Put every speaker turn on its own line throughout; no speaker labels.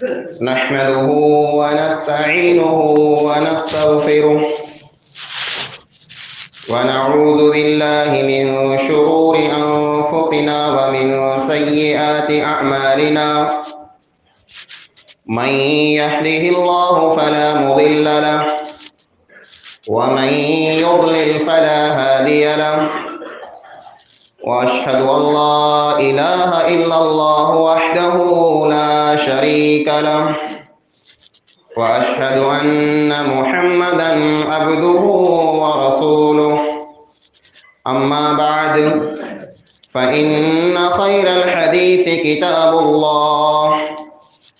नहमदुहु व नस्तईनुहु व नस्तगफिरुह व नऊज़ु बिल्लाहि मिन शुरूरि अनफुसिना व मिन सय्यिआति अअमालिना मन यहदिहिल्लाहु फला मुदिल्ल लहु व मन युद्लिल फला हादिय लहु व अशहदु अल्ला इलाहा इल्लल्लाहु वहदहु ला शरीका लहु व अशहदु अन्न मुहम्मदन अब्दुहु व रसूलुहु अम्मा बाद फ़इन्न खैरल हदीस किताबुल्लाह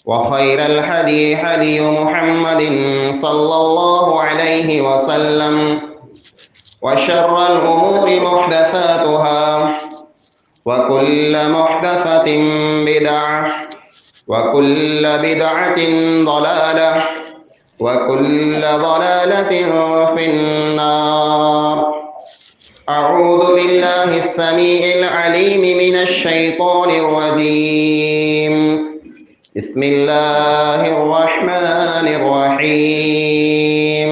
व खैरल हदी हदी मुहम्मदिन सल्लल्लाहु अलैहि वसल्लम व शर्रल उमूरि मुहदसातुहा व कुल्ल मुहदसतिन बिदअह व कुल्ल बिदअतिन दलालह व कुल्ल दलालतिन फिन्नार। अऊज़ु बिल्लाहि अस्समीइल अलीम मिनश शैतानिर रजीम। बिस्मिल्लाहिर रहमानिर रहीम।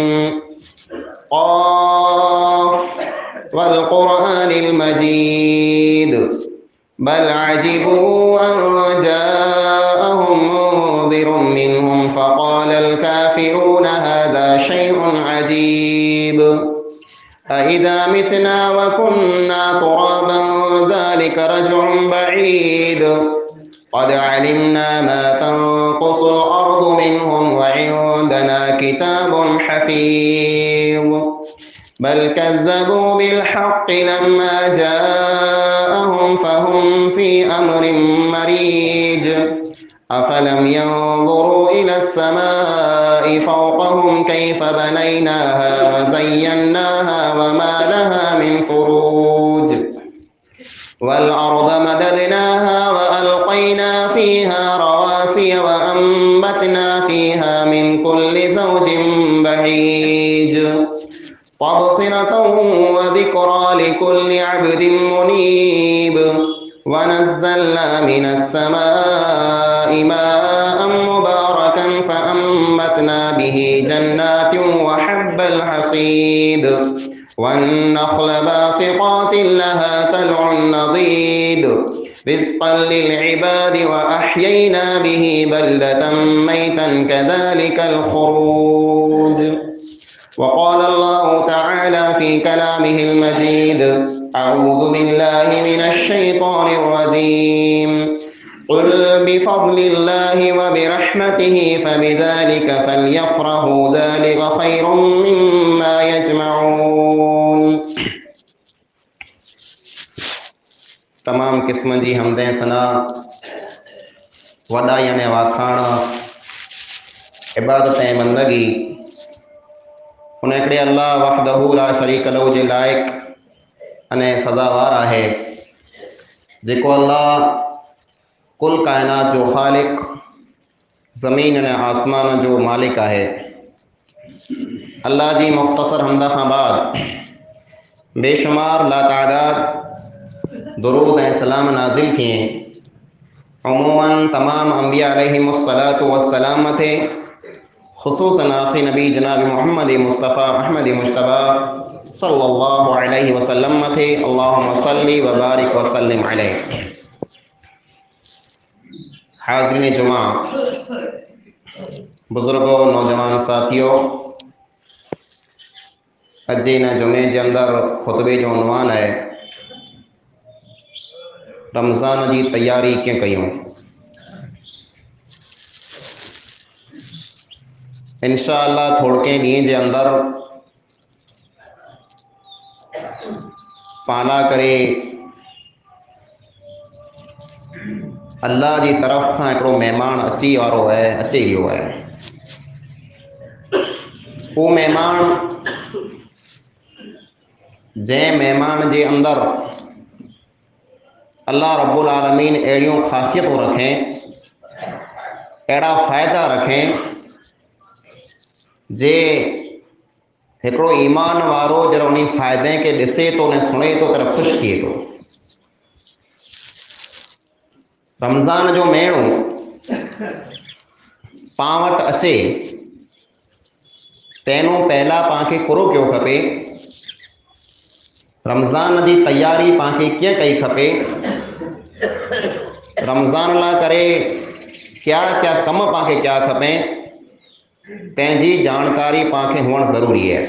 क़ाफ़ वल क़ुरआनिल मजीद बल अजिबू अन जाअहुम मुन्ज़िरुम मिनहुम फ़क़ालल काफ़िरूना हाज़ा शैउन अजीब अइज़ा मितना व कुन्ना तुराबन ज़ालिका रज्उन बईद क़द अलिमना मा तनक़ुसुल अर्दु मिनहुम व इंदना किताबुन हफ़ीज़ बल कज़्ज़बू बिल हक़्क़ि लम्मा जाअहुम फ़हुम फ़ी अम्रिन मरीज अफ़लम यंज़ुरू इलस समाई फ़ौक़हुम कैफ़ बनैनाहा व ज़य्यन्नाहा व मा लहा मिन फ़ुरूज वल अर्द मददनाहा व अलक़ैना फ़ीहा रवासिय व अंबतना फ़ीहा मिन कुल्लि ज़ौजिन बहीज तबसिरतन व ज़िक्रा लिकुल्लि अब्दिन मुनीब व नज़्ज़लना मिनस समाई माअन मुबारकन फ़अंबतना बिही जन्नातिन व हब्बल हसीद वन्नख़्ल बासिक़ातिन लहा तलउन नदीद रिज़्क़न लिलइबादि व अह्यैना बिही बल्दतन मैतन कज़ालिकल ख़ुरूज। वक़ाल अल्लाहु तआला फ़ी कलामिहिल मजीद अऊज़ु बिल्लाहि मिनश शैतानिर रजीम क़ुल बिफ़ज़्लिल्लाहि व बिरहमतिहि फ़बिज़ालिका फ़ल्यफ़रहू ज़ालिका ख़ैरुम मिम्मा यजमऊन। तमाम क़िस्म जी हमदें सना वॾा याने वाखाण इबादत ऐं बंदगी उन हिकिड़े अल्लाह वहदहू ला शरीक लहू जे लाइक़ अने सज़ावार आहे जेको अल्लाह कुल कायनात जो ख़ालिक़ ज़मीन अने आसमान जो मालिक आहे। अल्लाह जी मुख़्तसर हमद खां बाद बेशुमार लातादाद दुरूद ऐं सलाम नाज़िल थिए अमूमन तमाम अंबिया अलैहिमुस्सलातु वस्सलाम थे, ख़ुसूसन आख़िरी नबी जनाब मोहम्मद मुस्तफ़ा अहमद मुश्तबा सल्लल्लाहु अलैहि वसल्लम थे। अल्लाहुम्मा सल्लि व बारिक व सल्लिम अलैहि। हाज़रीन जुमा, बुज़ुर्गों, नौजवान साथियों, अॼु जे हिन जुमे जे अंदरि ख़ुतबे जो उनवान आहे रमज़ान जी तैयारी कीअं कयूं। इंशा अल्लाह थोड़के ॾींहं जे अंदरि पाला करे अल्लाह जी तरफ़ खां हिकिड़ो महिमान अची वारो आहे, अची वियो आहे। उहो महिमान जंहिं महिमान जे अंदरि अल्लाह रब्बुल आलमीन अहिड़ियूं ख़ासियतूं रखें, अहिड़ा फ़ाइदा रखें जे हिकिड़ो ईमान वारो जॾहिं उन फ़ाइदे खे ॾिसे थो न सुणे थो त ख़ुशि थिए थो। रमज़ान जो महीनो पां वटि अचे तंहिंखां पहला पांखे पूरो कयो खपे। रमज़ान जी तैयारी पांखे कीअं कई खपे, रमज़ान लाइ करे क्या क्या कम पांखे कया खपे, तंहिंजी जानकारी पांखे हुअणु ज़रूरी आहे।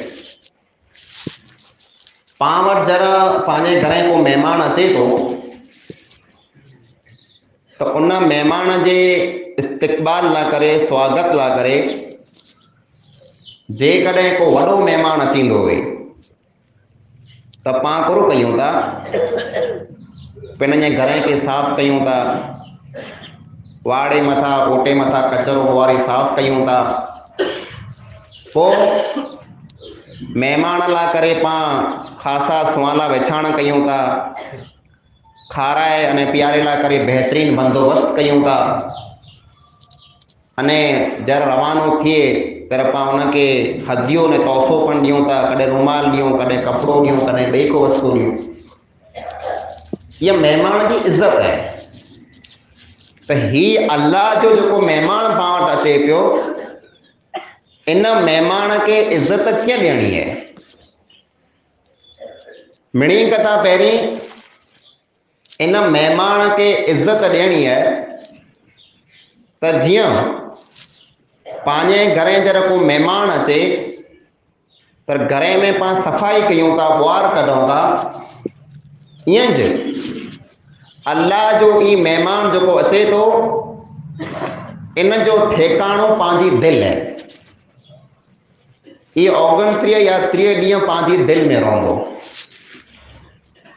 पां वटि जरा पंहिंजे घर को महिमान अचे थो तो उन महिमान जे इस्तक़बाल लाइ करे, स्वागत लाइ करे, जेकॾहिं को वॾो महिमान अचींदो हुए त पां कुरो कयूं था, पंहिंजे घर खे साफ़ कयूं था, वाड़े मथां ओटे मथां कचरो वारी साफ़ कयूं था। पोइ महिमान लाइ करे पां ख़ासा सुवाला विछाण कयूं था, खाराए अने पीआरे लाइ करे बहितरीन बंदोबस्त कयूं था। अने जर रवानो थिए तर पां उनखे हदियो ने तोहफ़ो पण ॾियूं था, कॾहिं रुमाल ॾियूं, कॾहिं कपिड़ो ॾियूं, कॾहिं ॿिए को वस्तु ॾियूं। इहा महिमान जी इज़त आहे। त ही अल्लाह जो जेको महिमान पां वटि अचे पियो, इन महिमान खे इज़त कीअं ॾियणी आहे। मिणी कथा पहिरीं इन महिमान खे इज़त ॾियणी आहे त जीअं पंहिंजे घर जर को महिमान अचे त घर में पां सफ़ाई कयूं था, ॿुहार कढूं था, ईअं ज अल्लाह जो ई महिमान जेको अचे थो इन जो ठेकाणो पंहिंजी दिलि आहे। इहो 29 या 30 ॾींहं पंहिंजी दिलि में रहंदो।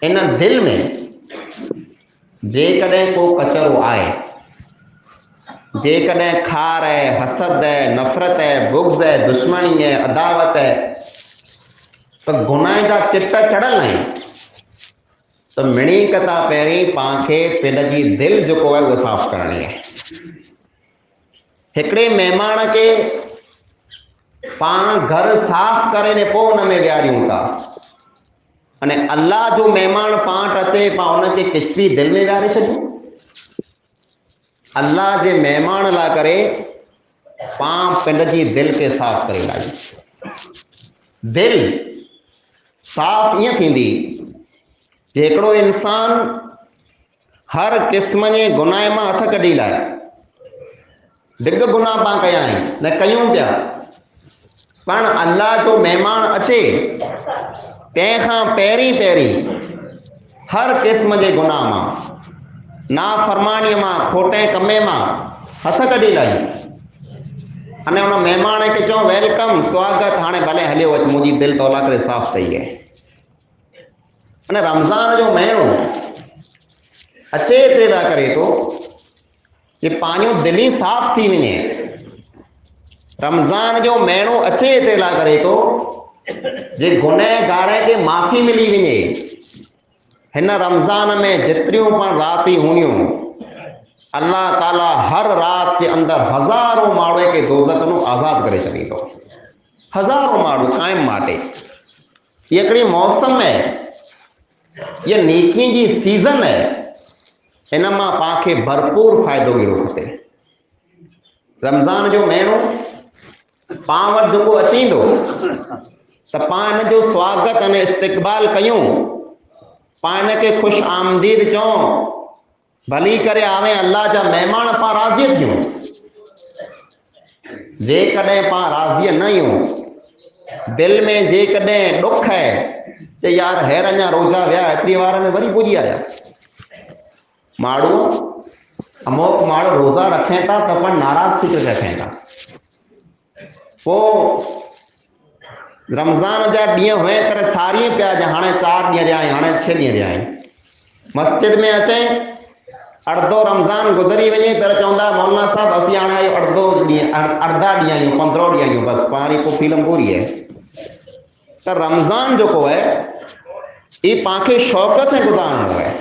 इन दिलि में जेकॾहिं को कचरो आहे, जेकॾहिं खार है, हसद है, नफ़रत है, बुग़्ज़ है, दुश्मनी है, अदावत है, तो गुनाह जा चिट चढ़ल आहिनि। तो मिणी कथा पहिरीं पांखे पंहिंजी दिलि जेको आहे उहो साफ़ करणी आहे। हिकिड़े महिमान खे पाण घर साफ़ करे ने पोइ हुन में विहारियूं था, अने अल्लाह जो महिमान पाण अचे पां हुनखे किचरी दिलि में विहारे छॾियूं। अल्लाह जे महिमान लाइ करे पां पंहिंजी दिलि खे साफ़ करे लाहियूं। दिलि साफ़ ईअं थींदी जे हिकिड़ो इंसान हर क़िस्म जे गुनाह मां हथ कढी लाहे। डिग गुनाह पां कया आहिनि, न कयूं पिया, पण अल्लाह जो महिमान अचे तंहिंखां पहिरीं हर क़िस्म जे गुनाह मां, नाफ़रमानीअ मां, खोटे कमे मां हथ कढी लाहियूं। अने हुन महिमान खे चऊं वेलकम, स्वागत, हाणे भले हलियो अच, मुंहिंजी दिलि तोला करे साफ़ कई आहे। अने रमज़ान जो महीनो अचे एतिरे लाइ करे थो कि पंहिंजो दिलि ई साफ़ थी वञे। रमज़ान जो महीनो अचे एतिरे लाइ करे थो जे गुनहगार खे माफ़ी मिली वञे। हिन रमज़ान में जेतिरियूं पण राति हूंदियूं, अल्लाह ताला हर राति जे अंदरि हज़ारों माण्हुनि खे दोज़ख मां आज़ाद करे छॾींदो। हज़ारों माण्हू क़ाइम माटे। ये हिकिड़ी मौसम है, ये नेकी जी सीज़न है। इन मां पांखे भरपूर फ़ाइदो गिरो खपे। रमज़ान जो महीनो पां वटि जेको अचींदो त पां हिन जो स्वागत अने इस्तक़बाल कयूं, पां हिनखे ख़ुशि आमदीद चऊं, भली करे आवे अल्लाह जा महिमान, पां राज़ी थियूं। जेकॾहिं पां राज़ी न आहियूं, दिलि में जेकॾहिं ॾुख है त यार हेर अञा रोज़ा विया, एतिरी वार में वरी पुॼी आया। माण्हू अमुक माण्हू रोज़ा रखें था त पण नाराज़ थी करे रखें था। पोइ रमज़ान जा ॾींहं हुए करे सारी पिया, हाणे 4 ॾींहं रहिया आहिनि, हाणे 6 ॾींहं रहिया आहिनि। मस्जिद में अचे अर्धो रमज़ान गुज़री वञे त चवंदा मौलाना साहब असीं हाणे अर्धा ॾींहं आहियूं, 15 ॾींहं आहियूं, बसि पारी पोइ फिल्म पूरी आहे। त रमज़ान जेको आहे ई पांखे शौक़ सां गुज़ारणो आहे।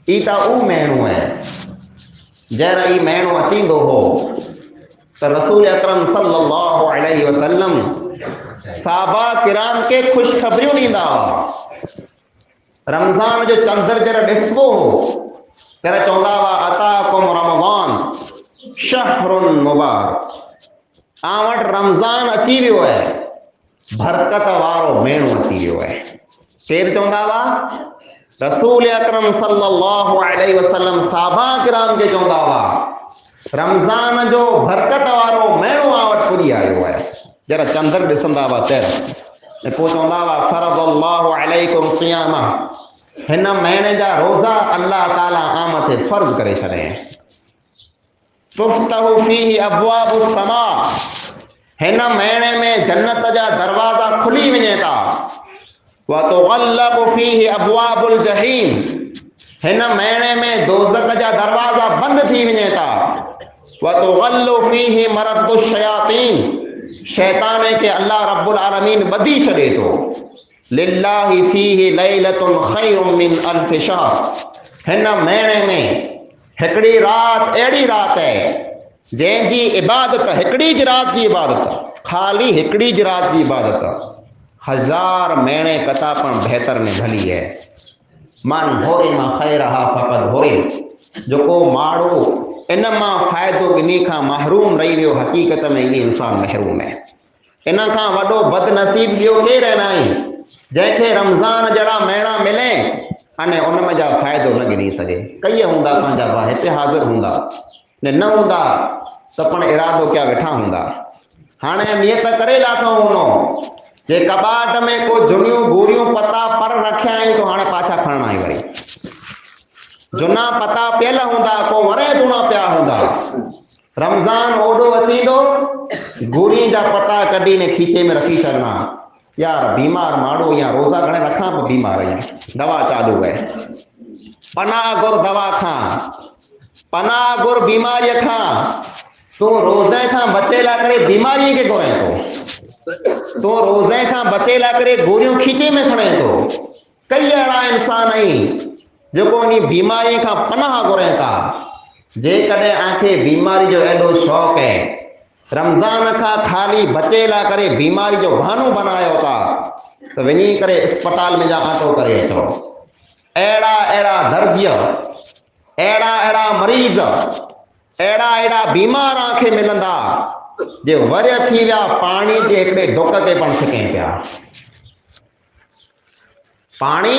ई त उहो महीनो आहे जहिड़ा ई महीनो अचींदो हो त रसूल अकरम सल्लल्लाहु अलैहि वसल्लम साहबा किराम के ख़ुशख़बरियूं ॾींदा हुआ। रमज़ान जो चंद्र जॾहिं ॾिसबो हो तर चवंदा हुआ अताकुम रमज़ान शहरुन मुबारक, आ वटि रमज़ान अची वियो आहे, बरकत वारो महीनो अची वियो आहे। केरु चवंदा हुआ? रसूल अकरम सल्लल्लाहु अलैहि वसल्लम साहबा किराम खे चवंदा हुआ रमज़ान जो बरकत वारो महीनो आ वटि पुॼी आयो आहे। जरा चंद्र ॾिसंदा हुआ तर ऐं पोइ चवंदा हुआ फरदल्लाहु अलैकुम सियामा, हिन महीने जा रोज़ा अल्लाह ताला आ मथे फर्ज़ करे छॾिया। तुफ्तहु फीहि अब्वाबुस समा, हिन महीने में जन्नत जा दरवाज़ा खुली वञे था। व तुग़ल्लक़ु फीहि अब्वाबुल जहीम, हिन महीने में दोज़ख जा दरवाज़ा बंद थी वञे था। व तुग़ल्लु फीहि मरदुश शयातीन, शैतान के अल्लाह रब्बुल आलमीन ॿधी छॾे थो। लिल्लाहि फीहि लैलतुन खैरुम मिन अल्फि शहर, हिन महीने में हिकिड़ी रात अहिड़ी रात आहे जंहिंजी इबादत, हिकिड़ी ज रात जी इबादत, ख़ाली हिकिड़ी ज रात जी इबादत 1000 महीने कथा पण बहितर में भली है। मन भोरे मां खैरहा फ़क़द भोरे, जेको माण्हू इन मां फ़ाइदो गिनी खां महरूम रही वियो, हक़ीक़त में इहे इंसान महरूम है। इन खां वॾो बदनसीब ॿियो केरु आहे नाहे जंहिंखे रमज़ान जहिड़ा महीना मिले अने उन में जा फ़ाइदो न गिनी सघे। कई हूंदा असांजा भाउ हिते हाज़िर हूंदा, न हूंदा त पण इरादो कया वेठा हूंदा। हाणे नियत करे लाथो हूंदो जे कबाट में को झुनियूं गोरियूं पता पर रखिया आहिनि तो हाणे पाछा खणणा ई वरी झुना पता पियल हूंदा, को वरे तुणा पिया हूंदा। रमज़ान ओॾो अचींदो गोरी जा पता कढी ने खीचे में रखी छॾना। यार बीमार माण्हू या रोज़ा घणे रखां पोइ बीमार आहियां, दवा चालू है, पनाह गुर दवा खां, पनाह गुर बीमारीअ खां। तूं रोज़े खां बचे लाइ करे बीमारीअ खे घुरे थो, तूं रोज़े खां बचे लाइ करे गोरियूं खीचे में खणे थो। कई अहिड़ा इंसान आहिनि जेको इन बीमारीअ खां पनाह घुरे था। जेकॾहिं आंखे बीमारी जो एॾो शौक़ु है, रमज़ान खां ख़ाली बचे लाइ करे बीमारी जो बहानो बनायो था तो वञी करे अस्पताल में जा आटो करे अचो। अहिड़ा अहिड़ा दर्द, अहिड़ा अहिड़ा मरीज़, अहिड़ा अहिड़ा बीमार आंखे मिलंदा जे वरे थी विया पाणी जे हिकिड़े डुक के पण छिकनि पिया। पाणी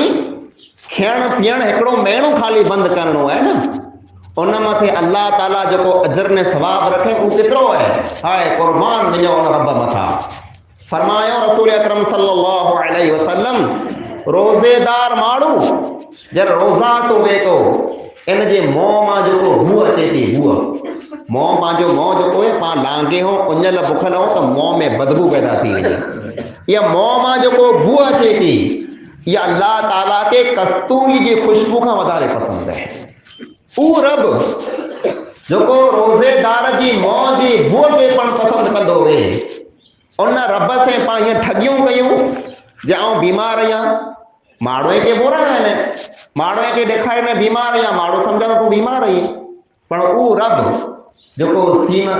खाइण पीअण हिकिड़ो महीनो ख़ाली बंदि करणो आहे न, उन मथे अल्लाह ताला जेको अजर ने सवाब रखे उहो केतिरो आहे। हाय कुर्बान मुंहिंजो उन रब मथां। फरमायो रसूल अकरम सल्लल्लाहु अलैहि वसल्लम, रोज़ेदार माण्हू जर रोज़ा तो वे तो इन जे मुंहं मां जेको बू अचे थी, बू मुंहं पंहिंजो मुंहं जेको आहे पाण लांघे हो कुंजल बुखल हो त मुंहं में बदबू पैदा थी वञे। इहा मुंहं मां जेको बू अचे थी इहा अल्लाह ताला के कस्तूरी जी खुशबू खां वधारे पसंदि आहे। उहो रब जेको रोज़ेदार जी मौज जी बूअ खे पण पसंदि कंदो हुए, उन रब से पाण हीअं ठगियूं कयूं जे आउं बीमार आहियां, माण्हूअ खे बोरा आहिनि, माण्हूअ खे ॾेखारे में बीमार आहियां, माण्हू सम्झंदो तूं बीमार आहीं, पण उहो रब जेको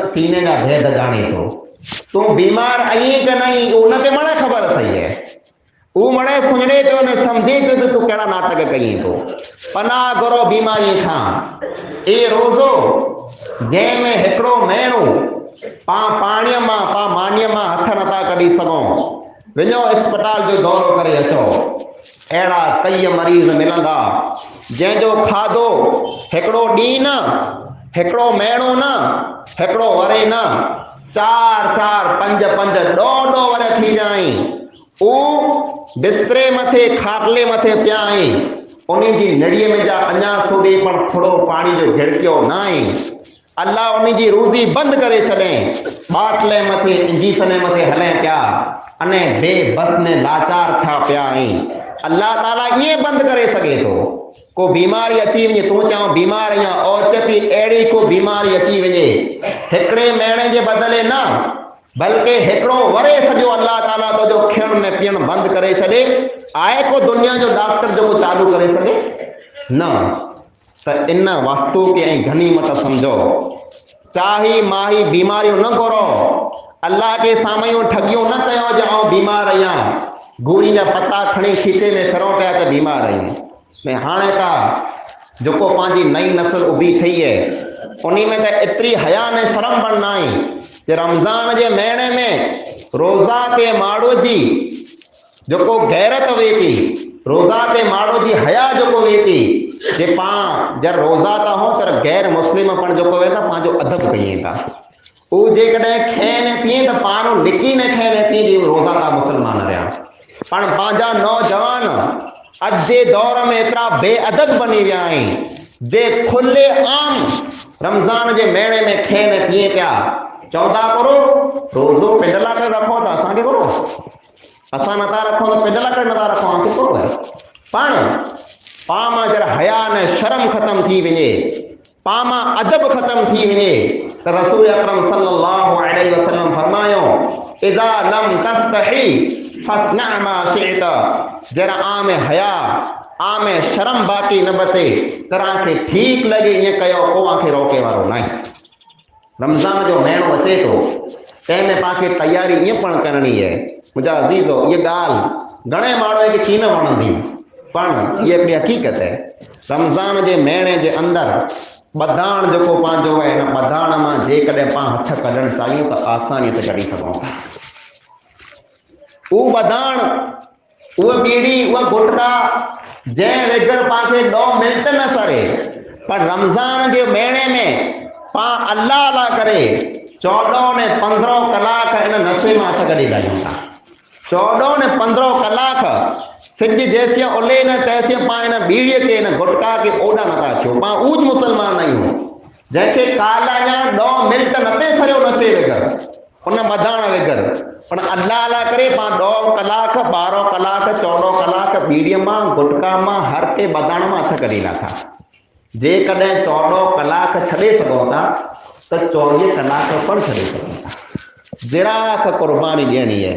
सीने जा भेद ॼाणे थो, तूं बीमार आहीं की नहीं उनखे मणे ख़बर अथई है। उहो मणे सुञणे पियो ने सम्झे पियो त तूं कहिड़ा नाटक कईं थो। पनाह घुरो बीमारी खां। ए रोज़ो जंहिंमें हिकिड़ो महीनो पाणीअ मां मानीअ मां हथ नथा कढी सघूं, वञो अस्पताल जो दौरो करे अचो। अहिड़ा कई मरीज़ मिलंदा जंहिंजो खाधो हिकिड़ो ॾींहुं न, हिकिड़ो महीनो न, हिकिड़ो वरे न, 4-4, 5-5 ॾोह वरे थी विया आहिनि। उहो बिस्तरे मथे खाटले मथे पिया आहिनि, उन जी नड़ीअ में जा अञा सोॾे पण थोरो पाणी जो घिड़कियो न आहे। अल्लाह उन जी रोज़ी बंदि करे छॾे, बाटले मथे इंजेक्शन मथे हले पिया अने बेबस में लाचार थिया पिया आहिनि। अल्लाह ताला ईअं बंदि करे सघे थो। को बीमारी अची वञे, तूं चवां बीमार आहियां, औचती अहिड़ी को बीमारी अची वञे हिकिड़े महीने जे बदिले न बल्कि हिकिड़ो वरे सॼो अल्लाह ताला तुंहिंजो खाइण में पीअण बंदि करे छॾे, आहे को दुनिया जो डॉक्टर जेको चालू करे सघे? न। त इन वस्तु खे ऐं गनीमत सम्झो। चाही माही बीमारियूं न घुरो, अल्लाह के साम्हूं ठगियूं न कयो जो आउं बीमार आहियां, गोरी जा पता खणी खीचे में फिरो पिया त बीमार आहियूं। हाणे त जेको पंहिंजी नई नस्ल उभी ठही है उन्हीं में तो एतरी हया ने शर्म पण नाहे जे रमज़ान जे महीने में रोज़ा ते माड़ो जी जो गैरत वे थी, रोज़ा ते माड़ो जी हया जो वे थी जे पां जर रोज़ा था हो तर गैर मुस्लिम पण जो वे था पांजो अदब कई था। वो जे कदे खे ने पिए तो पानो लिखी ने खे ने पिए जी रोज़ा था मुसलमान रहा। पण पांजा नौजवान अज जे दौर में इतरा बेअदब बनी विया आहिनि जे खुले आम रमज़ान जे महीने में खे ने पिए पिया चौदा करो रोज़ो पिंडला कर रखो तो असांखे करो, असां नथा रखो तो पिंडला कर नथा रखो आंखे करो है। पण पामा जर हया ने शर्म खत्म थी वञे, पामा अदब खत्म थी वञे तो रसूल अकरम सल्लल्लाहु अलैहि वसल्लम फरमायो इज़ा लम तस्तही फस्ना मा शिअता, जरा आम हया आम शर्म बाकी न बचे तरां के ठीक लगे ये कयो को आंखे रोके वारो नहीं। रमज़ान जो महीनो अचे तो तंहिंमें पांखे तैयारी ईअं पण करणी है मुंहिंजा अज़ीज़ो। ये ॻाल्हि घणे माण्हू खे की न वणंदी पण ये हिकिड़ी हक़ीक़त है। रमज़ान जे महीने जे अंदरि ॿधाण जेको पंहिंजो आहे हिन ॿधाण मां जेकॾहिं पाण हथ कढणु चाहियूं त आसानीअ सां कढी सघूं था। उहो ॿधाण उहा बीड़ी उहा गुटका जंहिं वेगर पांखे 2 मिंट न सरे पर रमज़ान जे महीने में पां अल्लाह अल्लाह करे 14 ने 15 कलाक इन नशे में हथ कढी लायूं था। 14 ने 15 कलाक सिज जैसे उले न तैसे पां इन बीड़ीअ के इन गुटका के ओॾा नथा थियो। पां ऊज मुसलमान आहियूं जंहिंखे काला या 2 मिंट नथे सरियो नशे वेगर उन ॿधाण वेगर पण अल्लाह अल्लाह करे पां 2 कलाक 12 कलाक 14 कलाक बीड़ीअ मां गुटका मां हर के ॿधाण मां हथ कढी लाथा। जेकॾहिं 14 कलाक छॾे सघो था त 24 कलाक पण छॾे सघो था। जिराक क़ुर्बानी ॾियणी है।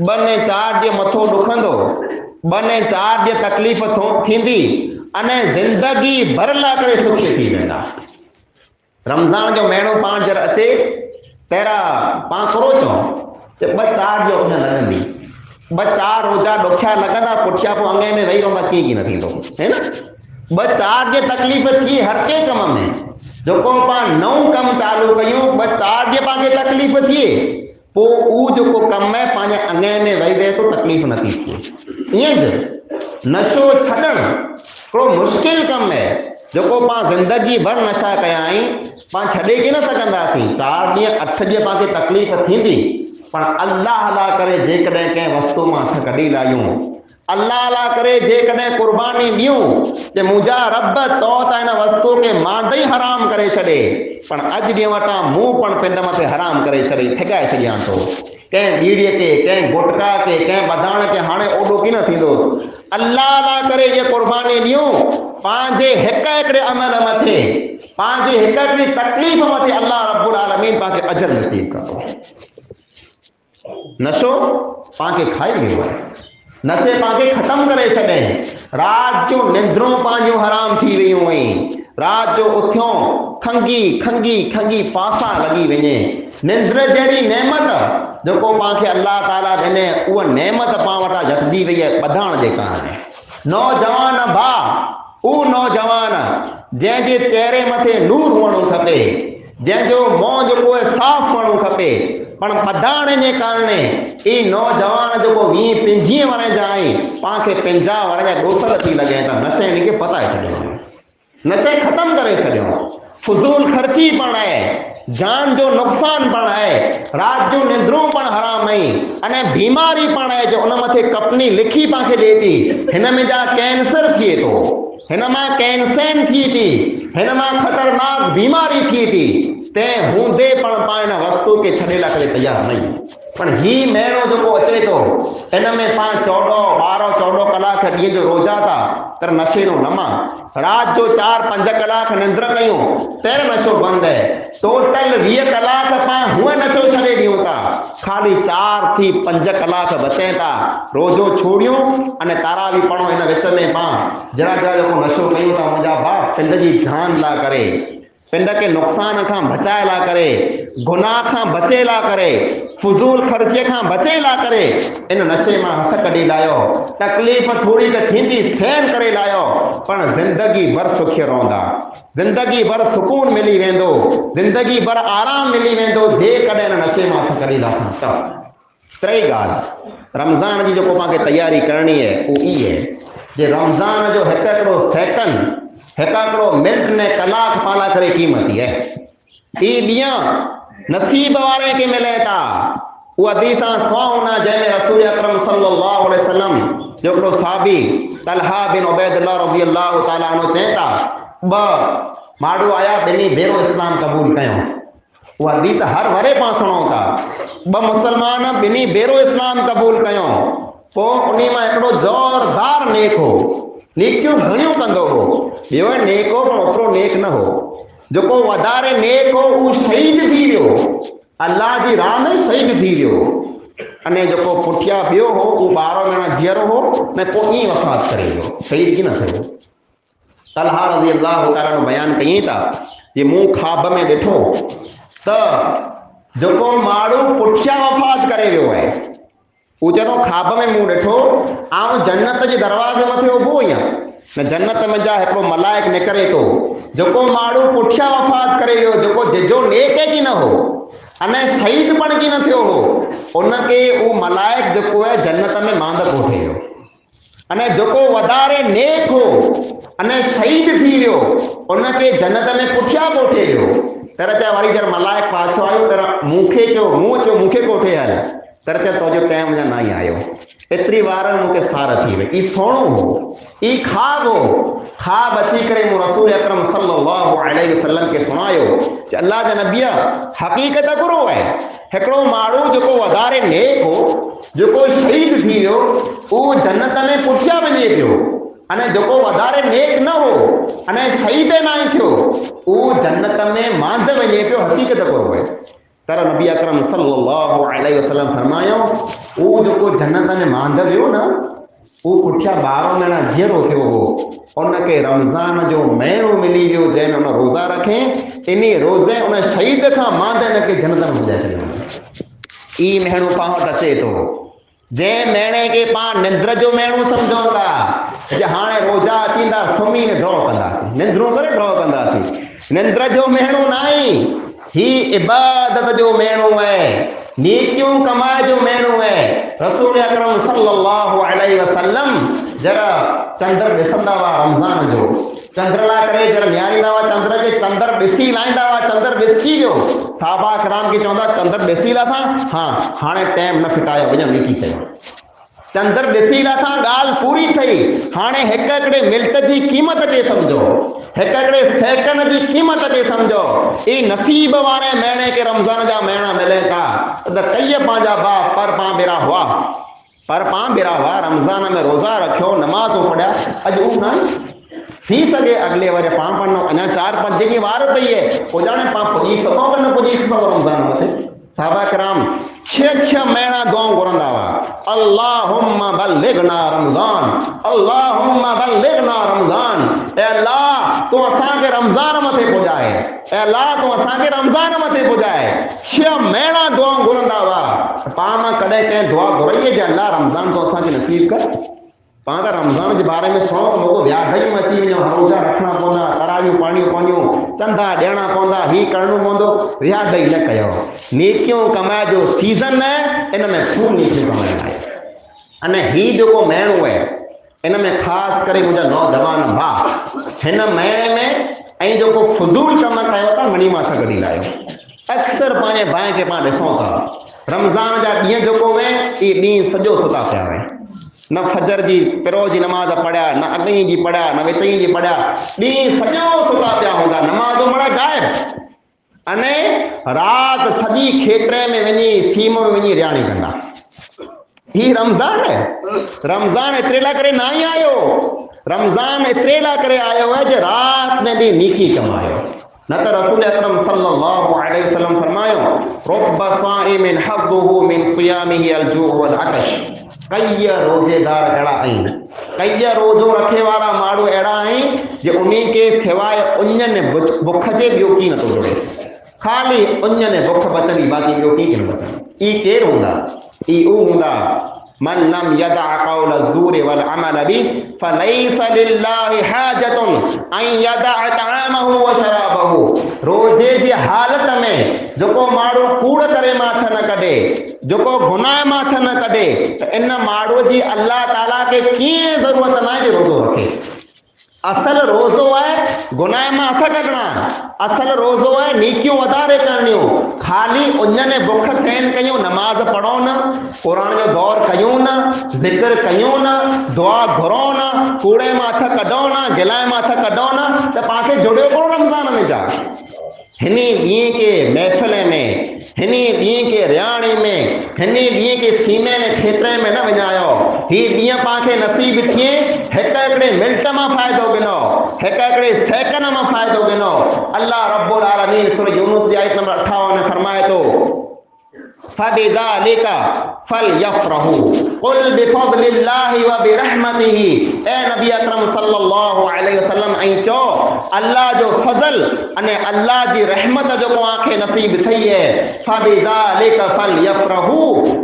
2 ने 4 ॾींहं मथो ॾुखंदो, 2 ने 4 ॾींहं तकलीफ़ थींदी अने ज़िंदगी भर लाइ करे सुखी थी वेंदा। रमज़ान जो महीनो पाण जर अचे तेरा पाण करो चओ 2-4 जो उन लॻंदी 2-4 रोज़ा ॾुखिया लॻंदा पुठियां पोइ अंगे में वेही रहंदा कीअं की न थींदो है न। 2-4 ॾींहं तकलीफ़ थी हर के कम में जेको पाण नओं कमु चालू कयूं 2-4 ॾींहं पांखे तकलीफ़ थिए पोइ उहो जेको कमु आहे पंहिंजे अंगे में वेही रहे तो तकलीफ़ नथी थिए। ईअं नशो छॾणु हिकिड़ो मुश्किल कमु आहे जेको पाण ज़िंदगी भर नशा कया आहिनि पाण छॾे की न सघंदासीं। 4 ॾींहं 8 ॾींहं पांखे तकलीफ़ थींदी पण अल्लाह अल्लाह करे जेकॾहिं कंहिं वस्तु मां हथ कढी लायूं अल्लाह अल्लाह करे जेकॾहिं कुर्बानी ॾियूं जे मुंहिंजा रब तो त हिन वस्तु खे मांदे ई हराम करे छॾे पण अॼु ॾींहं वटां मूं पण पिंड मथे हराम करे छॾी फिगाए छॾियां थो। कंहिं बीड़ीअ के कंहिं गुटका के कंहिं ॿधाण के हाणे ओॾो की न थींदो। अल्लाह अल्लाह करे ये कुर्बानी ॾियूं पंहिंजे हिकिड़े अमल मथे पंहिंजी हिकिड़ी तकलीफ़ मथे अल्लाह रब्बुल आलमीन पांखे अजर नसीब कंदो। नशो पांखे खाई वियो आहे, नशे पांखे ख़त्म करे छॾे। रात जो निंद्रूं पांजियूं हराम थी वियूं आहिनि। रात जो उथियो खंगी खंगी खंगी पासा लगी वञे। निंद्र जहिड़ी नेमत जेको पांखे अल्लाह ताला ॾिने उहा नेमत पां वटां झटिजी वई आहे ॿधाण जे कारण। नौजवान भाउ उहो नौजवान जंहिंजे चेहरे मथे नूर हुअणो खपे, जंहिंजो मुंहुं जेको आहे साफ़ हुअणो खपे पण ॿधाण जे कारण ई नौजवान जेको 20-25 वर जा आहिनि पांखे 50 वर जा ॾोसर थी लॻे था। नशे हिनखे पताए छॾियो, नशे ख़त्म करे छॾियो। फुज़ूल ख़र्ची पण आहे, जान जो नुक़सान पण आहे, रात जो निंद्रूं पण हराम आहिनि अने बीमारी पण आहे जो उन मथे कपनी लिखी पांखे ॾिए थी हिन में जा कैंसर थिए थो, हिन मां कैंसर थी थी, हिन मां ख़तरनाक बीमारी थी थी। तंहिं हूंदे पण पाण हिन वस्तु खे छॾे लाइ करे तयारु न आहियूं। पण ही महीनो जेको अचे थो इन में पाण 14 कलाक ॾींहं जो रोज़ा था तर नशे नो नमा। रात जो 4-5 कलाक निंद्र कयूं तर नशो बंदि है। टोटल 20 कलाक पाण हुअं नशो छॾे ॾियूं था, खाली 4 थी 5 कलाक बचे था रोज़ो छोड़ियूं अने तारावी पढ़ो। हिन विच में पाण जरा जरा जेको नशो कयूं था मुंहिंजा भाउ पिंड जी जान ला करे पिंड खे नुक़सान खां बचाए ला करे, गुनाह खां बचे ला करे, फुज़ूल ख़र्चे खां बचे ला करे इन नशे मां हथ कढी लायो। तकलीफ़ थोड़ी त थींदी सहन करे लायो, पण ज़िंदगी भर सुखी रहंदा, ज़िंदगी भर सुकून मिली वेंदो, ज़िंदगी भर आराम मिली वेंदो जेकॾहिं इन नशे मां हथ कढी लाथां त। टी ॻाल्हि रमज़ान जी जेको पाण खे तयारी करणी आहे उहो ई आहे जे रमज़ान जो हिकिड़ो सेकंड, हिकिड़ो मिंट ने कलाक पाला करे क़ीमती आहे। ई ॾींहं नसीब वारे खे मिले था। उहा हदीसां सुहावना जंहिंमें रसूल अकरम सल्लल्लाहु अलैहि वसल्लम जो हिकिड़ो साहबी तलहा बिन उबैदुल्लाह रज़ियल्लाहु ताला अन्हु चवनि था ॿ माण्हू आया, ॿिन्ही भेरो इस्लाम क़बूल कयो। उहा हदीस हर वरे पाण सुणूं था। ॿ मुस्लमान ॿिन्ही भेरो इस्लाम क़बूल कयो। पोइ उन मां हिकिड़ो ज़ोरदार नेक हो, नेकियूं घणियूं कंदो हो। ॿियो नेक हो पर ओतिरो नेक न हो। जेको वधारे नेक हो उहो शहीद थी वियो, अल्लाह जी राह में शहीद थी वियो। अने जेको पुठियां ॿियो हो उहो 12 महीना जीअरो हो न, पोइ ईअं वफ़ात करे वियो, शहीद की न थियो। तलहा रज़ियल्लाहु ताला बयान कयईं था जे मूं ख्वाब में ॾिठो त जेको माण्हू पुठियां वफ़ात करे वियो आहे, उहो चवंदो ख्वाब में मूं ॾिठो आउं जन्नत जे दरवाज़े मथे उभो आहियां, न जन्नत में जा हिकिड़ो मलाइक निकिरे थो। जेको माण्हू पुठियां वफ़ात करे वियो, जेको जिजो नेक की न हो अने शहीद पण की न थियो हो, उनखे उहो मलाइक जेको आहे जन्नत में मांद कोठे वियो। अने जेको वधारे नेक हो अने शहीद थी वियो, उनखे जन्नत में पुठियां कोठे वियो। तर चयो वरी जर मलाइक पाछो आयो तर मूंखे चयो, मूंखे कोठे हल। तर चयो तुंहिंजो टाइम अञा न ई आयो। एतिरी वार मूंखे सार थी वई। ई सोणो हो, ई ख्वाब हो। ख्वाब अची करे मूं रसूल अकरम सल्लल्लाहु अलैहि वसल्लम खे सुणायो कि अल्लाह जा नबीअ हक़ीक़त गुरु आहे। हिकिड़ो माण्हू जेको वधारे नेक हो, जेको शहीद थी वियो, उहो जन्नत में पुठियां वञे पियो। अने जेको वधारे नेक न हो अने शहीद न थियो, उहो जन्नत में मांद वञे पियो। हक़ीक़त गुरु आहे। तर नबी अकरम सल्लल्लाहु अलैहि वसल्लम फरमायो उहो जेको जन्नत में मांद वियो न, उहो पुठियां 12 महीना जीअरो थियो हो। उनखे रमज़ान जो महीनो मिली वियो जंहिंमें उन रोज़ा रखे। इन रोज़े उन शहीद खां मांद इनखे जन्नत में पुॼाए छॾियो। ई महीनो पाण वटि अचे थो, जंहिं महीने खे पाण निंद्र जो महीनो सम्झूं था। जे हाणे रोज़ा अचींदा सुम्ही ने द्रो कंदासीं, निंद्रूं करे द्रो कंदासीं। निंद्र जो महीनो न आहे, ही इबादत जो महीनो आहे, नेकियूं कमाए जो महीनो आहे। रसूल अकरम सल्लल्लाहु अलैहि वसल्लम जरा चंद्र ॾिसंदा हुआ रमज़ान जो, चंद्र ला करे जरा निहारींदा हुआ चंद्र खे, चंद्र ॾिसी लाहींदा हुआ। चंद्र ॾिसी वियो, साहबा किराम खे चवंदा चंद्र ॾिसी लाथा, हा हाणे टाइम न फिटायो, वञो नेकी कयो। चंद्र ॾिसी लाथा, ॻाल्हि पूरी थई। हाणे हिकिड़े मिंट जी क़ीमत खे सम्झो, हिकिड़े सेकंड जी क़ीमत खे सम्झो। ई नसीब वारे महीने खे रमज़ान जा महीना मिले था त कई पंहिंजा भाउ पर पाण बेरा हुआ, पर पाण बेरा हुआ। रमज़ान में रोज़ा रखियो, नमाज़ूं पढ़िया, अॼु उहो न थी सघे अॻिले वरे पाण पढ़नो। अञा 4-5 ॾींहं वार पई आहे, पोइ ॼाणे पाण पुॼी सघूं कि न पुॼी सघूं रमज़ान में। साहबा किराम 6 महीना दुआऊं घुरंदा हुआ, अल्लाहुम्मा बल्लिगना रमज़ान, अल्लाहुम्मा बल्लिगना रमज़ान। ए अल्लाह तूं असांखे रमज़ान मथे पुॼाए, ए अल्लाह तूं असांखे रमज़ान मथे पुॼाए। 6 महीना दुआऊं घुरंदा हुआ। पाण मां कॾहिं कंहिं दुआ घुराई जे अल्लाह रमज़ान तो असांखे नसीब कर। पाण त रमज़ान जे बारे में सुणो त मोको व्याधई में अची वञो, रोज़ा रखणा पवंदा, तरावियूं पढ़णियूं पवंदियूं, चंदा ॾियणा पवंदा, ही करणो पवंदो। व्याधई न कयो। नेकियूं कमाए जो सीज़न आहे, इन में खूब नेकियूं कमाइण आहे। अने ही जेको महीनो आहे इन में ख़ासि करे मुंहिंजा नौजवान भाउ हिन महीने में ऐं जेको फुज़ूल कम कयो था मनी माथा कढी लायो। अक्सर पंहिंजे भाउ खे पाण ॾिसूं था, रमज़ान जा ॾींहं जेको वे ई ॾींहं सॼो सुता पिया आहिनि। न फजर जी पिरो जी नमाज़ पढ़िया, न अॻी जी पढ़िया, न विचई जी पढ़िया, ॾींहं सॼो सुता पिया हूंदा, नमाज़ूं मड़ा गायब। अने राति सॼी खेतरे में वञी सीम में वञी रियाणी कंदा। ही रमज़ान है। रमज़ान एतिरे लाइ करे न ई आयो, रमज़ान एतिरे लाइ करे आयो आहे जो राति में ॾींहुं नेकी कमायो। न त रसूल अकरम सल्लल्लाहु अलैहि वसल्लम फरमायो रुब्ब साइमिन हब्बुहु मिन सियामिही अल-जू' वल अतश। कई रोजेदार अड़ा आहिनि, कई रोज़ो रखे वारा माण्हू अड़ा आहिनि जे उन्हीं के सिवाय उञनि बुख जे ॿियो की नथो जुड़े, खाली उञनि बुख बचंदी, बाक़ी ॿियो की न बचंदी। ई केरु हूंदा? ई उ हूंदा मन लम यदा कौल ज़ूर वल अमल बि फलैस लिल्लाहि हाजतुन अन यदा तआमहु व शराबहु। रोजे जी हालत में जेको माण्हू कूड़ करे माथ न कढे, जेको गुनाह माथ न कढे, त इन माण्हू जी अल्लाह ताला के कीअं ज़रूरत न आहे जो रोज़ो रखे। असल रोज़ो आहे गुनाह मां हथ कढणा, असल रोज़ो आहे नीकियूं वधारे करणियूं। खाली उञने बुख सहन कयूं, नमाज पढ़ूं न, क़ुरान जो दौर कयूं न, ज़िक्र कयूं न, दुआ घुरूं न, कूड़े मां हथ कढूं न, गिलाए मां हथ कढूं न, त पाण खे जुड़ियो कोन रमज़ान में जा। हिन ॾींहं के महफ़िल में, हिन ॾींहं के रियाणी में, हिन ॾींहं के सीमे ने खेतरे में न विञायो। ही ॾींहं पाण खे नसीब थिए हिकु हिकिड़े मिंट मां फ़ाइदो गिनो, हिकु हिकिड़े सेकंड मां फ़ाइदो गिनो। अल्लाह रब्बुल आलमीन सूरह यूनुस जी आयत नंबर 58 में फरमाए थो फबिज़ालिक फलयफ़रहू कुल बिफ़ज़लिल्लाहि व बिरहमतिही। ए नबी अकरम सल्लल्लाहु अलैहि वसल्लम ऐं चओ अल्लाह जो फज़ल अने अल्लाह जी रहमत जेको आंखे नसीब थई है, फबिज़ालिक फलयफ़रहू,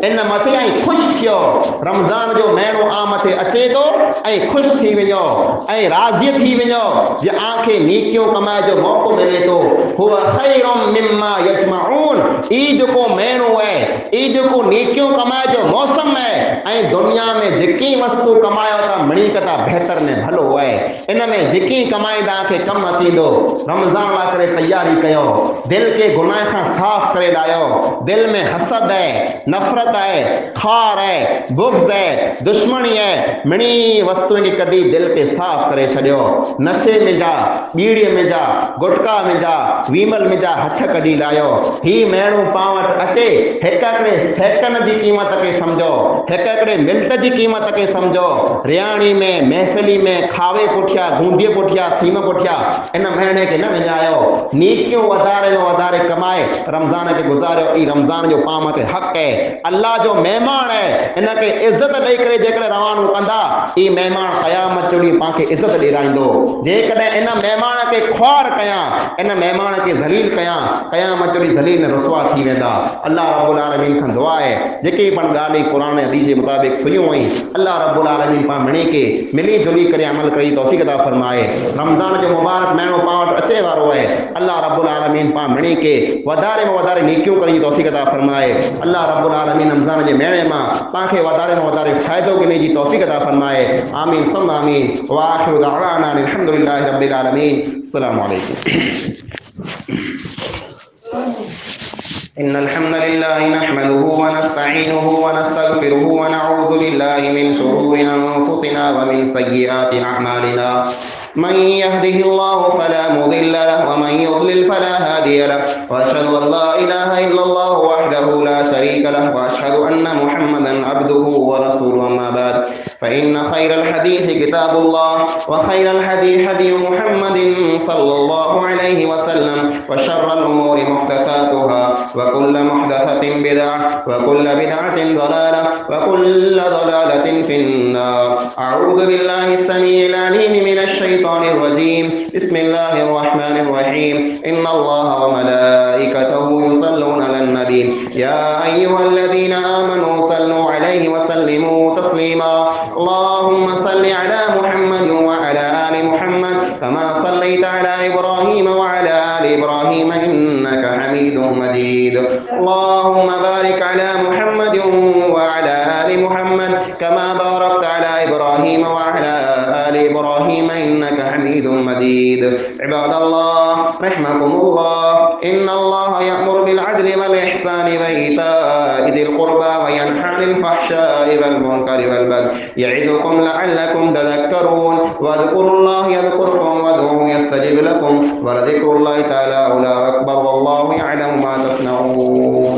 इन मथे ऐं ख़ुशि थियो। रमज़ान जो महीनो आमते अचे थो ऐं ख़ुशि थी वञो ऐं राज़ी थी वञो जे आंखे नीकियूं कमाए जो मौक़ो मिले थो। हुव ख़ैरुम मिम्मा यजमऊन, ई जेको महीनो आहे, ई जेको नीकियूं कमाए जो मौसम है, ऐं दुनिया में जेकी वस्तु कमायो था मणिक था बेहतर ने भलो है। इन में जेकी कमाईंदा खे कम अचींदो। रमज़ान लाइ करे तैयारी कयो, दिल के गुनाह खां साफ़ करे लायो। दिल में हसद है, नफ़रत है, खार है, बुग़्ज़ है, दुश्मनी है, मिणी वस्तुओं की कढी दिल के साफ़ करे छॾियो। नशे में जा, बीड़ीअ में जा, गुटका में जा, वीमल में जा हथ कढी लायो। ही महीनो पाण वटि अचे, हिकु हिकिड़े सेकंड जी क़ीमत खे समझो, हिकु हिकिड़े मिंट जी क़ीमत खे समझो। रियाणी में, महफ़िली में, खावे पुठिया, गूंदीअ पुठिया, सीम पुठिया इन महीने खे न विञायो। नीकियूं वधारे में वधारे कमाए रमज़ान खे गुज़ारियो। ई रमज़ान जो पाण मथे हक़ है, अल्लाह जो महिमान है, इन खे इज़त ॾेई करे जेकॾहिं रवानो कंदा, ई महिमान क़यामत जो ॾींहुं पाण खे इज़त ॾिराईंदो। जेकॾहिं इन महिमान खे ख्वार कयां, इन महिमान खे ज़लील कयां, क़यामत जो ॾींहुं ज़लील रुसवा थी वेंदा। अल्लाह रब्बुल आलमीन खां दुआ है जेके पण ॻाल्हि क़ुरान ऐं हदीस जे मुताबिक़ सुनियूं हुई, अल्लाह रब्बुल आलमीन पाण मिणी के मिली जुली करे अमल करी तौफ़ीक़ अता फरमाए। रमज़ान जो मुबारक महीनो पाण वटि अचे वारो है, अल्लाह रब्बुल आलमीन पाण मिणी के वधारे में वधारे नेकियूं करी तौफ़ीक़ अता फरमाए। अल्लाह रब्बुल आलमीन रमज़ान जे महीने मां पाण खे वधारे में वधारे फ़ाइदो गिने जी तौफ़ीक़ अता फरमाए। आमीन सम आमीन। व आखिरु दअवाना अल्हम्दुलिल्लाहि रब्बिल आलमीन। अस्सलामु अलैकुम। इन्नल हम्दुलिल्लाहि नहमदुहु व नस्तईनुहु व नस्तगफिरुहु व नऊज़ु बिल्लाहि मिन शुरूरि अनफुसिना व मिन सय्यिआति अअमालिना। मन यहदिहिल्लाहु फला मुदिल्ल लहु व मन युद्लिल फला हादिय लहु व अशहदु अन ला इलाहा इल्लल्लाहु वहदहु ला शरीका लहु व अशहदु अन्न मुहम्मदन अब्दुहु व रसूलुहु। अम्मा बाद फ़इन्न खैरल हदीस किताबुल्लाह व खैरल हदी हदी मुहम्मदिन सल्लल्लाहु अलैहि वसल्लम व शर्रल उमूरि मुहदसातुहा व कुल्लु मुहदसतिन बिदअह व कुल्लु बिदअतिन ज़लालह व कुल्लु ज़लालतिन फिन्नार। अऊज़ु बिल्लाहि अस्समीइल अलीम मिनश शैतानिर रजीम। बिस्मिल्लाहिर रहमानिर रहीम। इन्नल्लाहा व मलाइकतहु युसल्लूना अलन नबी या अय्युहल्लज़ीना आमनू सल्लू अलैहि व सल्लिमू तस्लीमा। अल्लाहुम्मा सल्लि अला मुहम्मद व अला आलि मुहम्मद कमा सल्लैता अला इब्राहीम व अला आलि इब्राहीम इन्नका हमीदुम मजीद। अल्लाहुम्मा बारिक अला मुहम्मद व अला आलि मुहम्मद कमा बारकता अला इब्राहीम व अला आलि इब्राहीम इन्नका हमीदुम मजीद। इबादल्लाह रहमकुमुल्लाह। इन्नल्लाहा यअमुरु बिल अदलि वल इहसानि व ईताइ दिल कुर्बा व यनहा अनिल फहशाइ वल मुनकरि वल बगय यइदुकुम लअल्लकुम तज़क्करून। वज़कुरुल्लाह यज़कुरुकुम वदऊहु यस्तजिब लकुम व लज़िक्रुल्लाहि तआला अकबर वल्लाहु यअलमु मा तस्नऊन।